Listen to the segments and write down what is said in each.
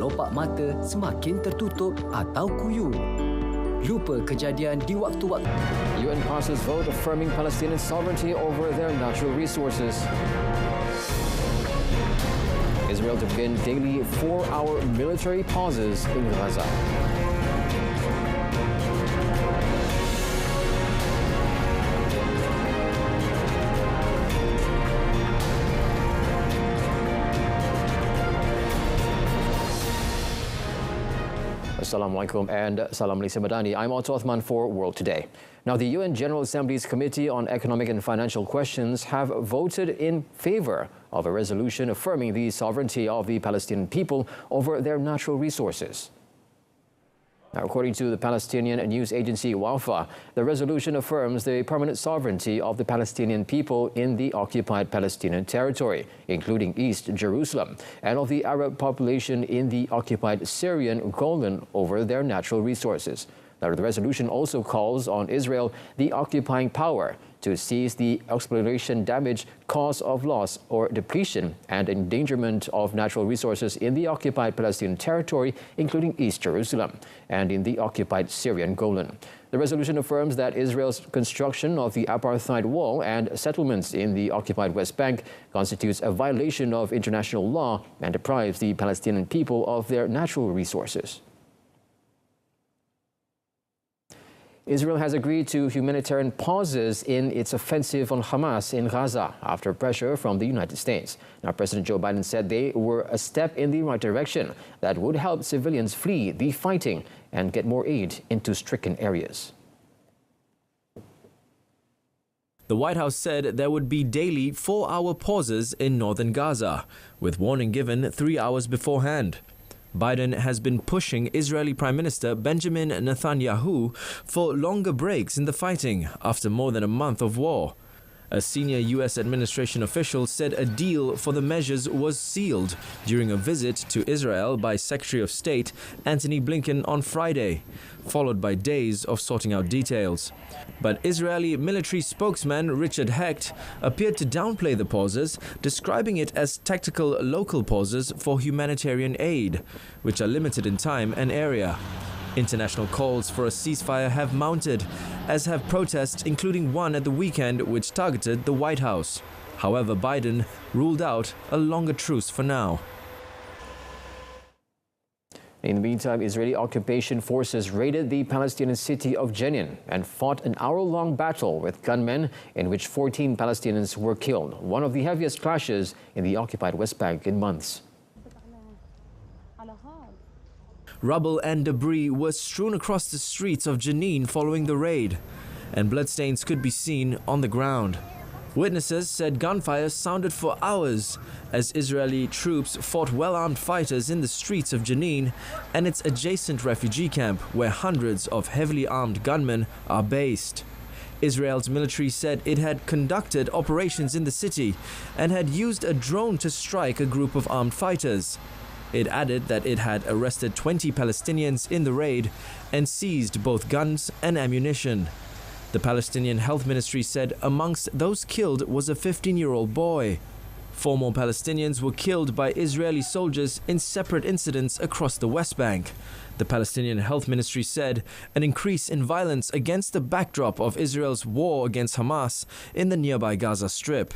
kelopak mata semakin tertutup atau kuyup. Lupa kejadian di waktu-waktu. UN passes vote affirming Palestinian sovereignty over their natural resources. Israel to begin daily 4-hour military pauses in Gaza. Assalamualaikum and Salam Malaysia Madani. I'm Otto Othman for World Today. Now, the UN General Assembly's Committee on Economic and Financial Questions have voted in favor of a resolution affirming the sovereignty of the Palestinian people over their natural resources. Now, according to the Palestinian news agency WAFA, the resolution affirms the permanent sovereignty of the Palestinian people in the occupied Palestinian territory, including East Jerusalem, and of the Arab population in the occupied Syrian Golan over their natural resources. Now, the resolution also calls on Israel, the occupying power, to cease the exploitation, damage, cause of loss or depletion and endangerment of natural resources in the occupied Palestinian territory, including East Jerusalem, and in the occupied Syrian Golan. The resolution affirms that Israel's construction of the apartheid wall and settlements in the occupied West Bank constitutes a violation of international law and deprives the Palestinian people of their natural resources. Israel has agreed to humanitarian pauses in its offensive on Hamas in Gaza after pressure from the United States. Now, President Joe Biden said they were a step in the right direction that would help civilians flee the fighting and get more aid into stricken areas. The White House said there would be daily 4-hour pauses in northern Gaza, with warning given 3 hours beforehand. Biden has been pushing Israeli Prime Minister Benjamin Netanyahu for longer breaks in the fighting after more than a month of war. A senior U.S. administration official said a deal for the measures was sealed during a visit to Israel by Secretary of State Antony Blinken on Friday, followed by days of sorting out details. But Israeli military spokesman Richard Hecht appeared to downplay the pauses, describing it as tactical local pauses for humanitarian aid, which are limited in time and area. International calls for a ceasefire have mounted, as have protests, including one at the weekend which targeted the White House. However, Biden ruled out a longer truce for now. In the meantime, Israeli occupation forces raided the Palestinian city of Jenin and fought an hour-long battle with gunmen in which 14 Palestinians were killed, one of the heaviest clashes in the occupied West Bank in months. Rubble and debris was strewn across the streets of Jenin following the raid, and bloodstains could be seen on the ground. Witnesses said gunfire sounded for hours as Israeli troops fought well-armed fighters in the streets of Jenin and its adjacent refugee camp, where hundreds of heavily armed gunmen are based. Israel's military said it had conducted operations in the city and had used a drone to strike a group of armed fighters. It added that it had arrested 20 Palestinians in the raid and seized both guns and ammunition. The Palestinian Health Ministry said amongst those killed was a 15-year-old boy. 4 more Palestinians were killed by Israeli soldiers in separate incidents across the West Bank. The Palestinian Health Ministry said an increase in violence against the backdrop of Israel's war against Hamas in the nearby Gaza Strip.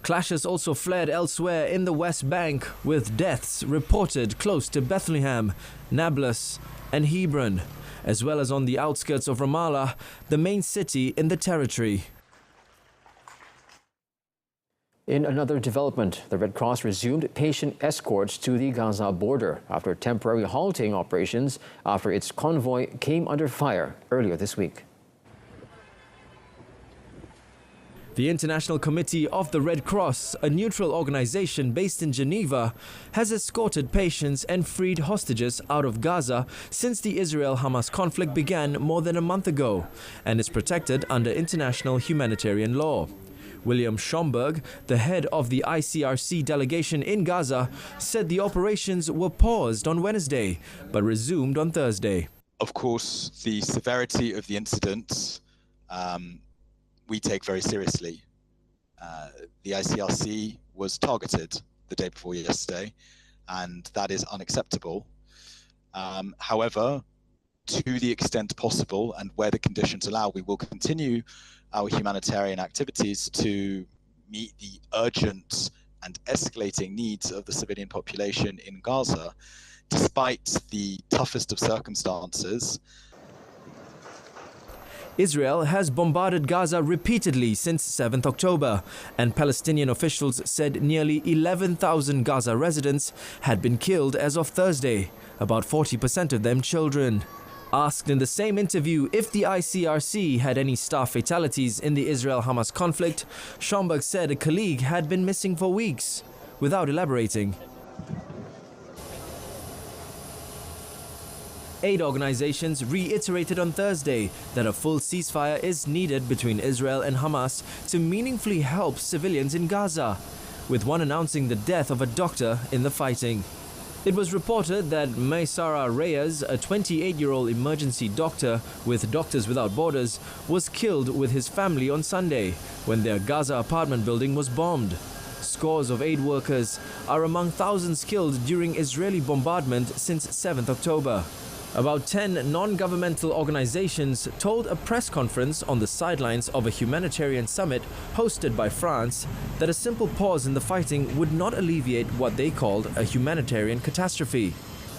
Clashes also flared elsewhere in the West Bank, with deaths reported close to Bethlehem, Nablus and Hebron, as well as on the outskirts of Ramallah, the main city in the territory. In another development, the Red Cross resumed patient escorts to the Gaza border after temporary halting operations after its convoy came under fire earlier this week. The International Committee of the Red Cross, a neutral organization based in Geneva, has escorted patients and freed hostages out of Gaza since the Israel-Hamas conflict began more than a month ago and is protected under international humanitarian law. William Schomburg, the head of the ICRC delegation in Gaza, said the operations were paused on Wednesday but resumed on Thursday. Of course, the severity of the incident we take very seriously. The ICRC was targeted the day before yesterday, and that is unacceptable. However, to the extent possible and where the conditions allow, we will continue our humanitarian activities to meet the urgent and escalating needs of the civilian population in Gaza, despite the toughest of circumstances. Israel has bombarded Gaza repeatedly since 7th October, and Palestinian officials said nearly 11,000 Gaza residents had been killed as of Thursday, about 40% of them children. Asked in the same interview if the ICRC had any staff fatalities in the Israel-Hamas conflict, Schomburg said a colleague had been missing for weeks, without elaborating. Aid organizations reiterated on Thursday that a full ceasefire is needed between Israel and Hamas to meaningfully help civilians in Gaza, with one announcing the death of a doctor in the fighting. It was reported that Maysara Reyes, a 28-year-old emergency doctor with Doctors Without Borders, was killed with his family on Sunday when their Gaza apartment building was bombed. Scores of aid workers are among thousands killed during Israeli bombardment since 7th October. About 10 non-governmental organizations told a press conference on the sidelines of a humanitarian summit hosted by France that a simple pause in the fighting would not alleviate what they called a humanitarian catastrophe.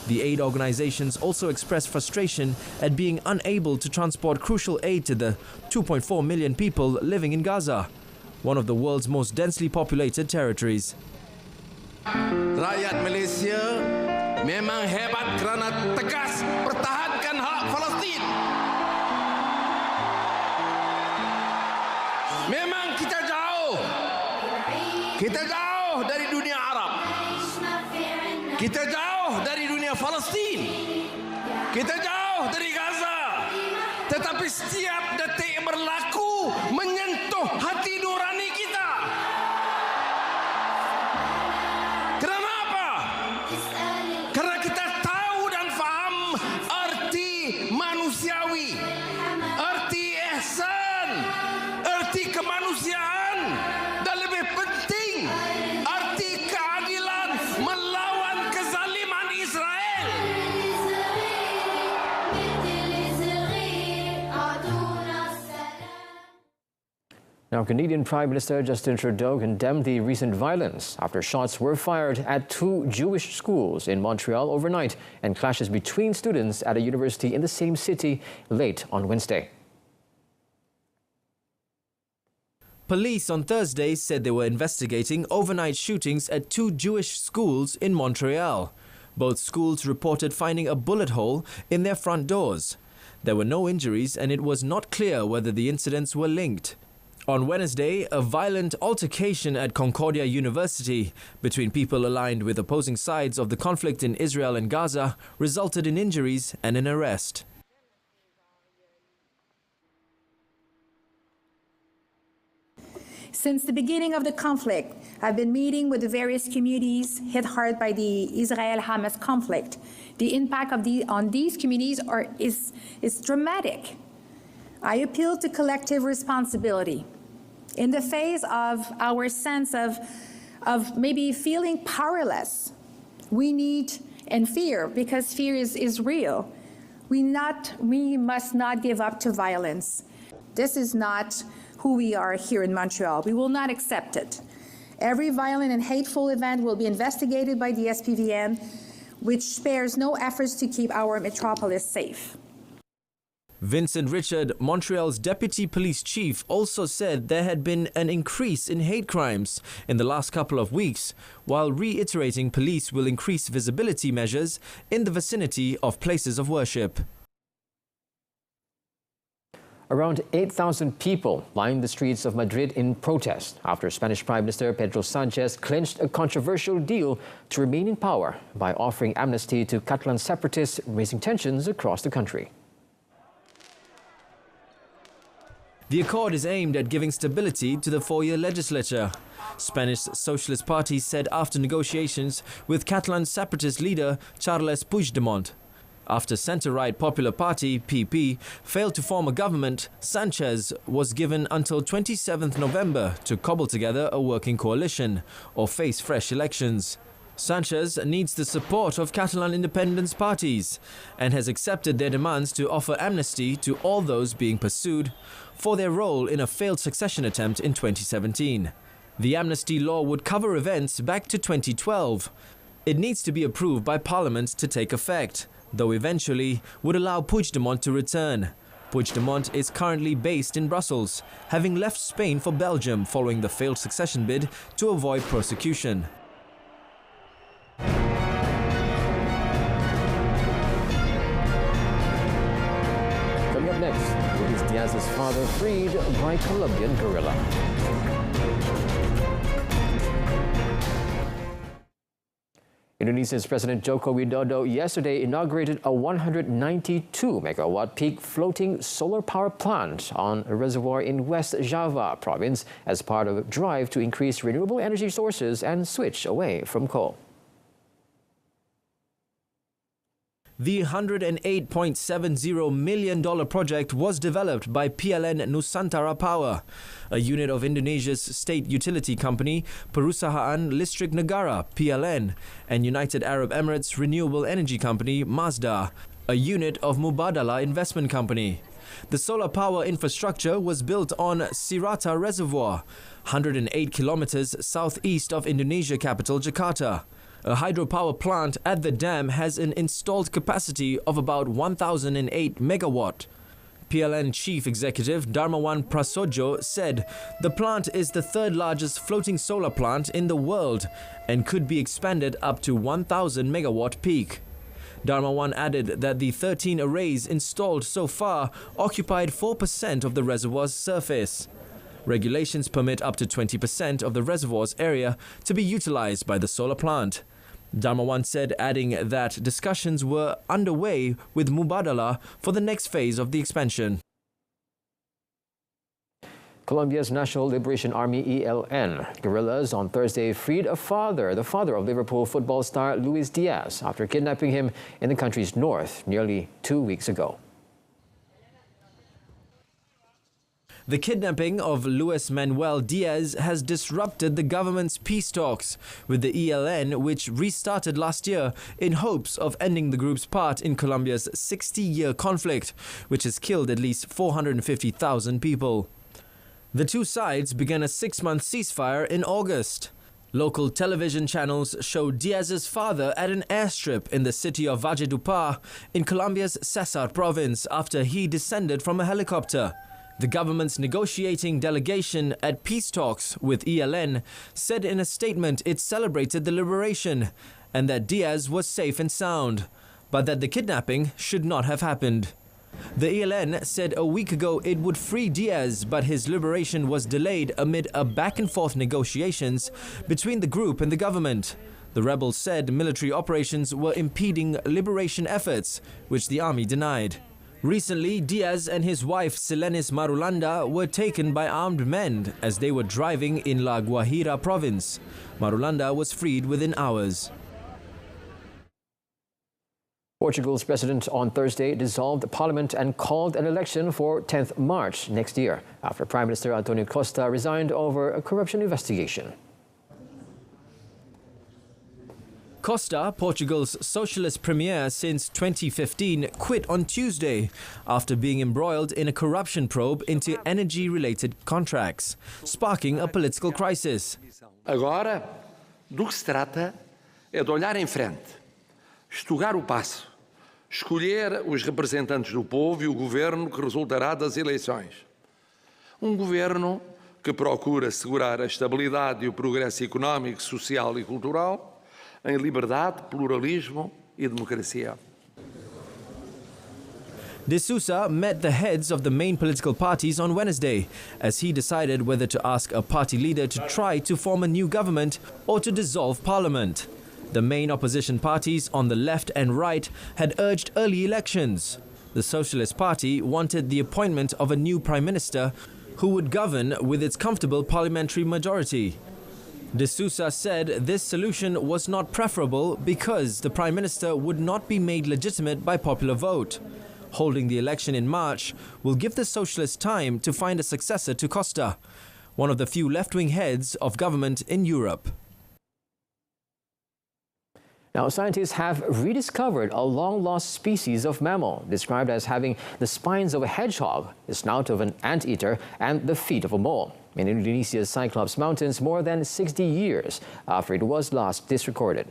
The aid organizations also expressed frustration at being unable to transport crucial aid to the 2.4 million people living in Gaza, one of the world's most densely populated territories. Rakyat Malaysia memang hebat kerana tegas pertahankan hak Palestin. Memang kita jauh dari dunia Arab. Kita jauh dari dunia Palestin. Kita jauh dari Gaza. Tetapi setiap detik berlaku menyentuh hati nurani kita. Karena kita tahu dan faham arti manusiawi, arti ihsan, arti kemanusiaan, dan lebih penting, arti keadilan melawan kezaliman Israel. Now, Canadian Prime Minister Justin Trudeau condemned the recent violence after shots were fired at 2 Jewish schools in Montreal overnight and clashes between students at a university in the same city late on Wednesday. Police on Thursday said they were investigating overnight shootings at 2 Jewish schools in Montreal. Both schools reported finding a bullet hole in their front doors. There were no injuries and it was not clear whether the incidents were linked. On Wednesday, a violent altercation at Concordia University between people aligned with opposing sides of the conflict in Israel and Gaza resulted in injuries and an arrest. Since the beginning of the conflict, I've been meeting with the various communities hit hard by the Israel-Hamas conflict. The impact on these communities is dramatic. I appeal to collective responsibility. In the face of our sense of maybe feeling powerless, we need, and fear, because fear is real, we must not give up to violence. This is not who we are here in Montreal. We will not accept it. Every violent and hateful event will be investigated by the SPVM, which spares no efforts to keep our metropolis safe. Vincent Richard, Montreal's deputy police chief, also said there had been an increase in hate crimes in the last couple of weeks, while reiterating police will increase visibility measures in the vicinity of places of worship. Around 8,000 people lined the streets of Madrid in protest after Spanish Prime Minister Pedro Sánchez clinched a controversial deal to remain in power by offering amnesty to Catalan separatists, raising tensions across the country. The accord is aimed at giving stability to the 4-year legislature. Spanish Socialist Party said after negotiations with Catalan separatist leader Carles Puigdemont. After centre-right Popular Party, PP, failed to form a government, Sánchez was given until 27th November to cobble together a working coalition or face fresh elections. Sanchez needs the support of Catalan independence parties and has accepted their demands to offer amnesty to all those being pursued for their role in a failed succession attempt in 2017. The amnesty law would cover events back to 2012. It needs to be approved by Parliament to take effect, though eventually would allow Puigdemont to return. Puigdemont is currently based in Brussels, having left Spain for Belgium following the failed succession bid to avoid prosecution. Coming up next, Luis Diaz's father freed by Colombian guerrilla. Indonesia's President Joko Widodo yesterday inaugurated a 192-megawatt peak floating solar power plant on a reservoir in West Java province as part of a drive to increase renewable energy sources and switch away from coal. The $108.70 million project was developed by PLN Nusantara Power, a unit of Indonesia's state utility company Perusahaan Listrik Negara (PLN) and United Arab Emirates renewable energy company Masdar, a unit of Mubadala Investment Company. The solar power infrastructure was built on Sirata Reservoir, 108 kilometers southeast of Indonesia capital Jakarta. A hydropower plant at the dam has an installed capacity of about 1,008 megawatt. PLN Chief Executive Darmawan Prasojo said the plant is the third largest floating solar plant in the world and could be expanded up to 1,000 megawatt peak. Darmawan added that the 13 arrays installed so far occupied 4% of the reservoir's surface. Regulations permit up to 20% of the reservoir's area to be utilized by the solar plant. Darmawan said, adding that discussions were underway with Mubadala for the next phase of the expansion. Colombia's National Liberation Army ELN guerrillas on Thursday freed the father of Liverpool football star Luis Diazs after kidnapping him in the country's north nearly 2 weeks ago. The kidnapping of Luis Manuel Diaz has disrupted the government's peace talks with the ELN, which restarted last year in hopes of ending the group's part in Colombia's 60-year conflict, which has killed at least 450,000 people. The two sides began a 6-month ceasefire in August. Local television channels showed Diaz's father at an airstrip in the city of Valledupar in Colombia's Cesar province after he descended from a helicopter. The government's negotiating delegation at peace talks with ELN said in a statement it celebrated the liberation and that Diaz was safe and sound, but that the kidnapping should not have happened. The ELN said a week ago it would free Diaz, but his liberation was delayed amid a back-and-forth negotiations between the group and the government. The rebels said military operations were impeding liberation efforts, which the army denied. Recently, Diaz and his wife Silenis Marulanda were taken by armed men as they were driving in La Guajira province. Marulanda was freed within hours. Portugal's president on Thursday dissolved parliament and called an election for 10th March next year after Prime Minister Antonio Costa resigned over a corruption investigation. Costa, Portugal's socialist premier since 2015, quit on Tuesday after being embroiled in a corruption probe into energy-related contracts, sparking a political crisis. Agora, do que se trata é de olhar em frente, estugar o passo, escolher os representantes do povo e o governo que resultará das eleições. Governo que procura assegurar a estabilidade e o progresso económico, social e cultural, em liberdade, pluralismo e democracia. De Sousa met the heads of the main political parties on Wednesday as he decided whether to ask a party leader to try to form a new government or to dissolve parliament. The main opposition parties on the left and right had urged early elections. The Socialist Party wanted the appointment of a new prime minister who would govern with its comfortable parliamentary majority. De Sousa said this solution was not preferable because the Prime Minister would not be made legitimate by popular vote. Holding the election in March will give the Socialists time to find a successor to Costa, one of the few left-wing heads of government in Europe. Now, scientists have rediscovered a long-lost species of mammal, described as having the spines of a hedgehog, the snout of an anteater, and the feet of a mole, in Indonesia's Cyclops Mountains more than 60 years after it was last disrecorded.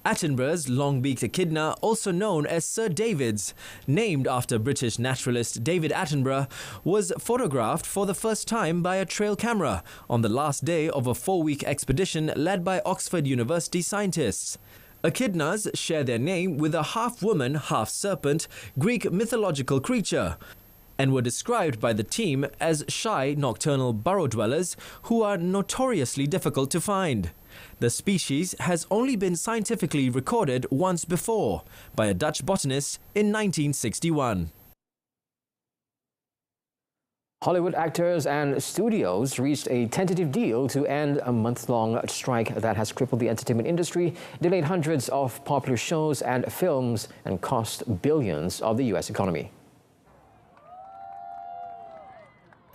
Attenborough's long-beaked echidna, also known as Sir David's, named after British naturalist David Attenborough, was photographed for the first time by a trail camera on the last day of a 4-week expedition led by Oxford University scientists. Echidnas share their name with a half-woman, half-serpent Greek mythological creature, and were described by the team as shy nocturnal burrow dwellers who are notoriously difficult to find. The species has only been scientifically recorded once before, by a Dutch botanist in 1961. Hollywood actors and studios reached a tentative deal to end a month-long strike that has crippled the entertainment industry, delayed hundreds of popular shows and films, and cost billions of the U.S. economy.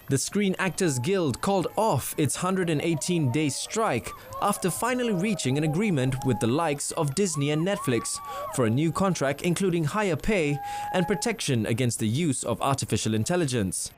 The Screen Actors Guild called off its 118-day strike after finally reaching an agreement with the likes of Disney and Netflix for a new contract including higher pay and protection against the use of artificial intelligence.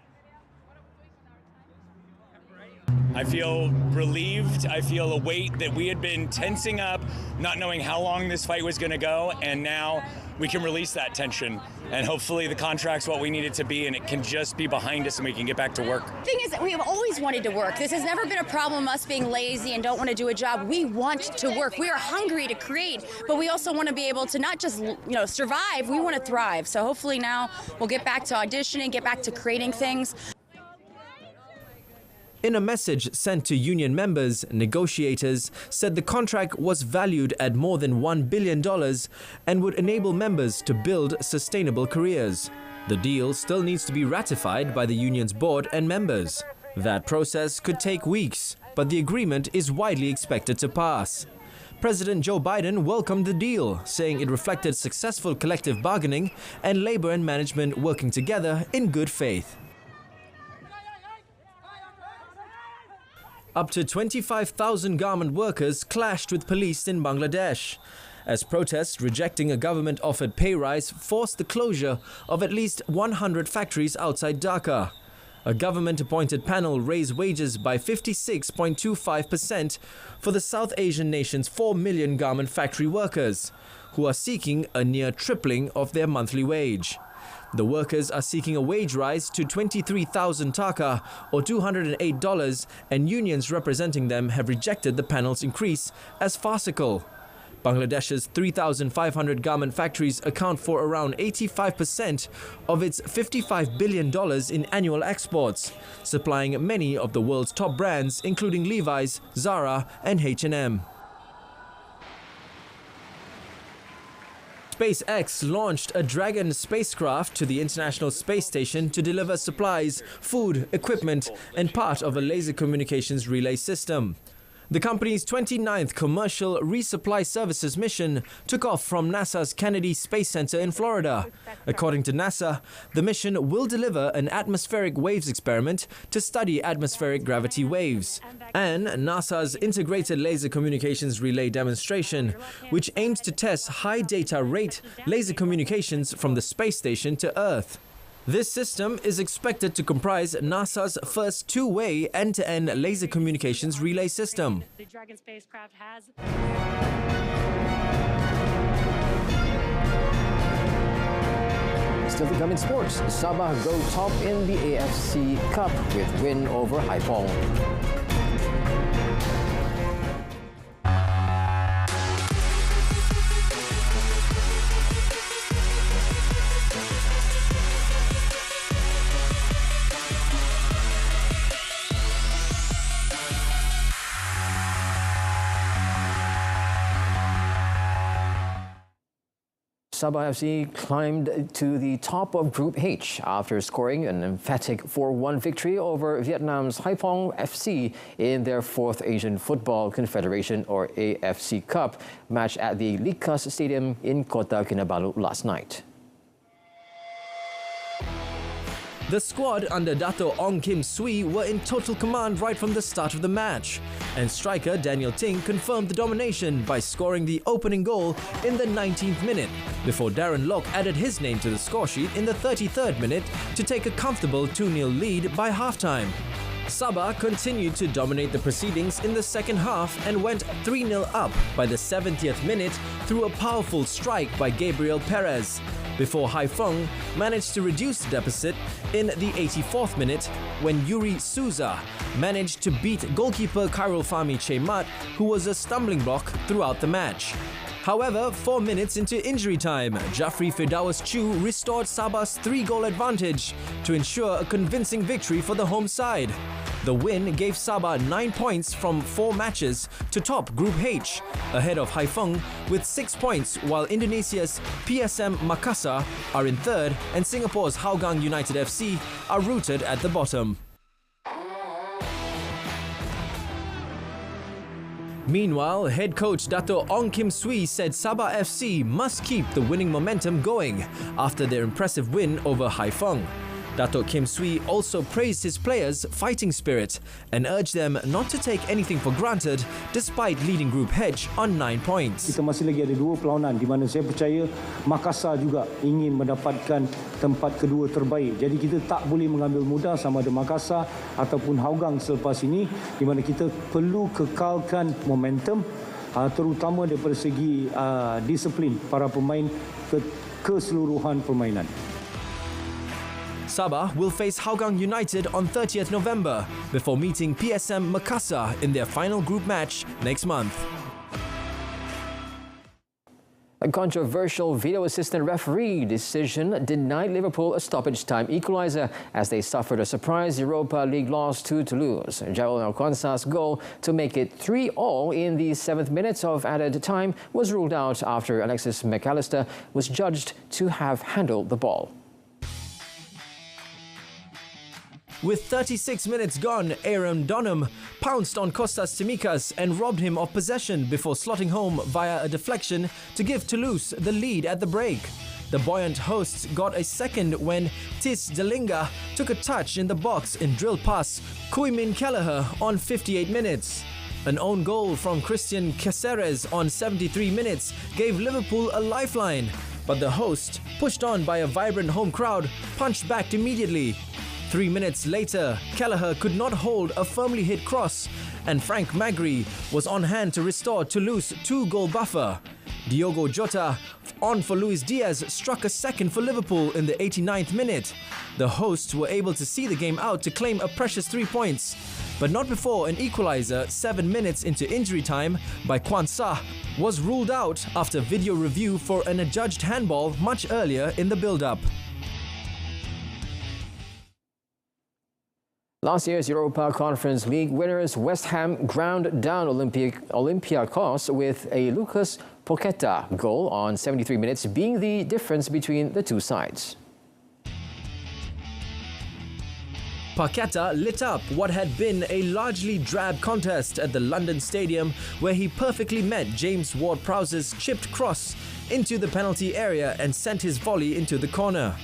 I feel relieved. I feel a weight that we had been tensing up, not knowing how long this fight was going to go, and now we can release that tension. And hopefully the contract's what we need it to be, and it can just be behind us and we can get back to work. The thing is that we have always wanted to work. This has never been a problem, us being lazy and don't want to do a job. We want to work. We are hungry to create, but we also want to be able to not just, survive, we want to thrive. So hopefully now we'll get back to auditioning, get back to creating things. In a message sent to union members, negotiators said the contract was valued at more than $1 billion and would enable members to build sustainable careers. The deal still needs to be ratified by the union's board and members. That process could take weeks, but the agreement is widely expected to pass. President Joe Biden welcomed the deal, saying it reflected successful collective bargaining and labor and management working together in good faith. Up to 25,000 garment workers clashed with police in Bangladesh, as protests rejecting a government-offered pay rise forced the closure of at least 100 factories outside Dhaka. A government-appointed panel raised wages by 56.25% for the South Asian nation's 4 million garment factory workers, who are seeking a near tripling of their monthly wage. The workers are seeking a wage rise to 23,000 taka or $208, and unions representing them have rejected the panel's increase as farcical. Bangladesh's 3,500 garment factories account for around 85% of its $55 billion in annual exports, supplying many of the world's top brands including Levi's, Zara and H&M. SpaceX launched a Dragon spacecraft to the International Space Station to deliver supplies, food, equipment, and part of a laser communications relay system. The company's 29th commercial resupply services mission took off from NASA's Kennedy Space Center in Florida. According to NASA, the mission will deliver an atmospheric waves experiment to study atmospheric gravity waves, and NASA's integrated laser communications relay demonstration, which aims to test high data rate laser communications from the space station to Earth. This system is expected to comprise NASA's first two-way end-to-end laser communications relay system. The Dragon spacecraft has... Still to come in sports, Sabah go top in the AFC Cup with win over Haipong. Sabah FC climbed to the top of Group H after scoring an emphatic 4-1 victory over Vietnam's Haipong FC in their 4th Asian Football Confederation or AFC Cup match at the Likas Stadium in Kota Kinabalu last night. The squad under Dato' Ong Kim Swee were in total command right from the start of the match, and striker Daniel Ting confirmed the domination by scoring the opening goal in the 19th minute, before Darren Lock added his name to the scoresheet in the 33rd minute to take a comfortable 2-0 lead by halftime. Sabah continued to dominate the proceedings in the second half and went 3-0 up by the 70th minute through a powerful strike by Gabriel Perez, before Haiphong managed to reduce the deficit in the 84th minute when Yuri Souza managed to beat goalkeeper Khairul Fahmi Chemat, who was a stumbling block throughout the match. However, 4 minutes into injury time, Jafri Firdaus Chu restored Sabah's 3-goal advantage to ensure a convincing victory for the home side. The win gave Sabah 9 points from 4 matches to top Group H, ahead of Haiphong with 6 points, while Indonesia's PSM Makassar are in third and Singapore's Hougang United FC are rooted at the bottom. Meanwhile, head coach Dato' Ong Kim Swee said Sabah FC must keep the winning momentum going after their impressive win over Haiphong. Dato' Kim Swee also praised his players' fighting spirit and urged them not to take anything for granted despite leading Group H on 9 points. Kita masih lagi ada 2 perlawanan di mana saya percaya Makassar juga ingin mendapatkan tempat kedua terbaik. Jadi kita tak boleh mengambil mudah sama ada Makassar ataupun Hougang selepas ini, di mana kita perlu kekalkan momentum terutama daripada segi disiplin para pemain keseluruhan permainan. Sabah will face Hougang United on 30th November before meeting PSM Makassar in their final group match next month. A controversial video assistant referee decision denied Liverpool a stoppage time equaliser as they suffered a surprise Europa League loss to Toulouse. João Alconsa's goal to make it 3-3 in the 7th minute of added time was ruled out after Alexis McAllister was judged to have handled the ball. With 36 minutes gone, Aaron Donham pounced on Kostas Tsimikas and robbed him of possession before slotting home via a deflection to give Toulouse the lead at the break. The buoyant hosts got a second when Tis Delinga took a touch in the box and drilled past Kuimin Kelleher on 58 minutes. An own goal from Christian Caceres on 73 minutes gave Liverpool a lifeline, but the host, pushed on by a vibrant home crowd, punched back immediately. 3 minutes later, Kelleher could not hold a firmly hit cross, and Frank Magri was on hand to restore Toulouse 2-goal buffer. Diogo Jota, on for Luis Diazs, struck a second for Liverpool in the 89th minute. The hosts were able to see the game out to claim a precious 3 points, but not before an equaliser 7 minutes into injury time by Kwan Sah was ruled out after video review for an adjudged handball much earlier in the build-up. Last year's Europa Conference League winners West Ham ground down Olympiacos with a Lucas Paqueta goal on 73 minutes, being the difference between the two sides. Paqueta lit up what had been a largely drab contest at the London Stadium, where he perfectly met James Ward-Prowse's chipped cross into the penalty area and sent his volley into the corner.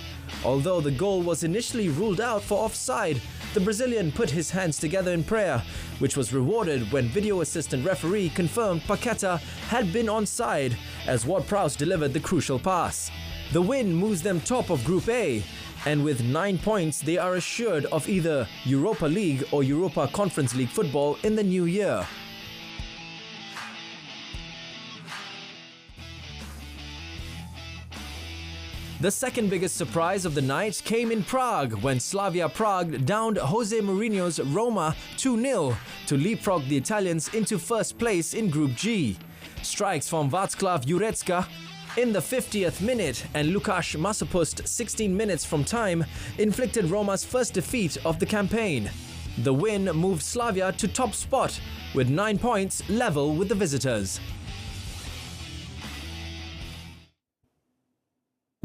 Although the goal was initially ruled out for offside, the Brazilian put his hands together in prayer, which was rewarded when video assistant referee confirmed Paqueta had been onside as Ward-Prowse delivered the crucial pass. The win moves them top of Group A, and with 9 points they are assured of either Europa League or Europa Conference League football in the new year. The second biggest surprise of the night came in Prague when Slavia Prague downed Jose Mourinho's Roma 2-0 to leapfrog the Italians into first place in Group G. Strikes from Václav Jurecka in the 50th minute and Lukáš Masopust 16 minutes from time inflicted Roma's first defeat of the campaign. The win moved Slavia to top spot with 9 points level with the visitors.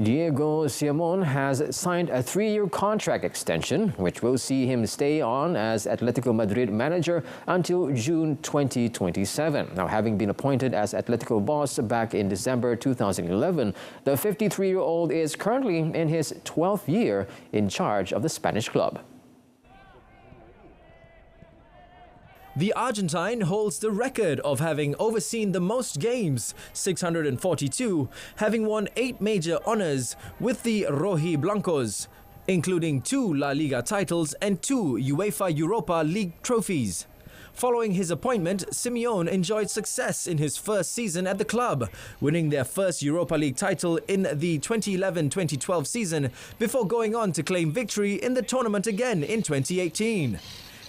Diego Simeone has signed a 3-year contract extension, which will see him stay on as Atletico Madrid manager until June 2027. Now, having been appointed as Atletico boss back in December 2011, the 53-year-old is currently in his 12th year in charge of the Spanish club. The Argentine holds the record of having overseen the most games, 642, having won 8 major honours with the Rojiblancos, including 2 La Liga titles and 2 UEFA Europa League trophies. Following his appointment, Simeone enjoyed success in his first season at the club, winning their first Europa League title in the 2011-2012 season before going on to claim victory in the tournament again in 2018.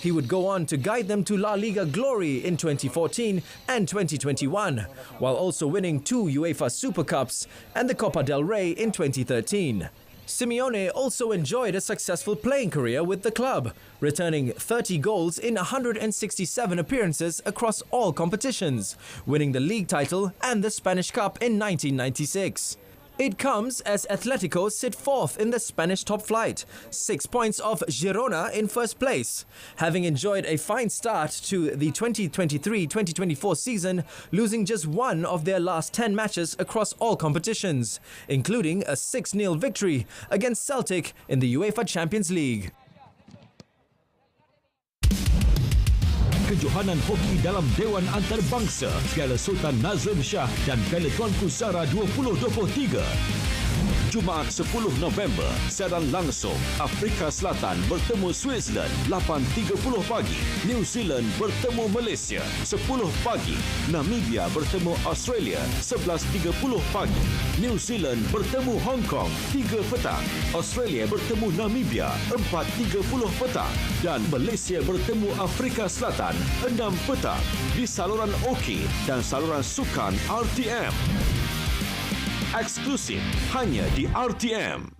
He would go on to guide them to La Liga glory in 2014 and 2021, while also winning 2 UEFA Super Cups and the Copa del Rey in 2013. Simeone also enjoyed a successful playing career with the club, returning 30 goals in 167 appearances across all competitions, winning the league title and the Spanish Cup in 1996. It comes as Atletico sit 4th in the Spanish top flight, 6 points off Girona in first place, having enjoyed a fine start to the 2023-2024 season, losing just 1 of their last 10 matches across all competitions, including a 6-0 victory against Celtic in the UEFA Champions League. Kejohanan hoki dalam Dewan Antarabangsa Piala Sultan Nazim Shah dan Piala Tuanku Zara 2023. Jumaat 10 November, siaran langsung Afrika Selatan bertemu Switzerland 8.30 pagi, New Zealand bertemu Malaysia 10 pagi, Namibia bertemu Australia 11.30 pagi, New Zealand bertemu Hong Kong 3 petang, Australia bertemu Namibia 4.30 petang dan Malaysia bertemu Afrika Selatan 6 petang di saluran Oki dan saluran sukan RTM. Eksklusif hanya di RTM.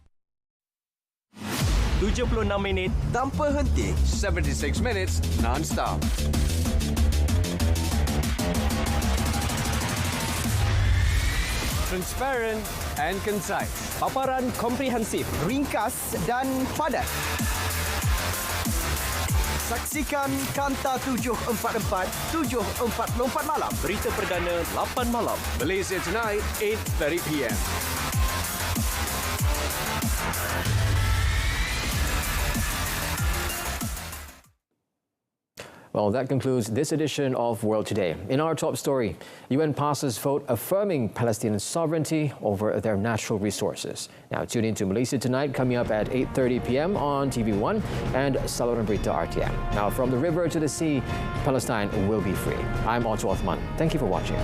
76 minit tanpa henti. 76 minutes non-stop. Transparent and concise. Paparan komprehensif, ringkas dan padat. Saksikan Kanta 744 malam. Berita perdana 8 malam. Malaysia Tonight, 8:30 p.m. Well, that concludes this edition of World Today. In our top story, UN passes vote affirming Palestinian sovereignty over their natural resources. Now, tune in to Malaysia Tonight coming up at 8:30 p.m. on TV1 and saluran Berita RTM. Now, from the river to the sea, Palestine will be free. I'm Otto Othman. Thank you for watching.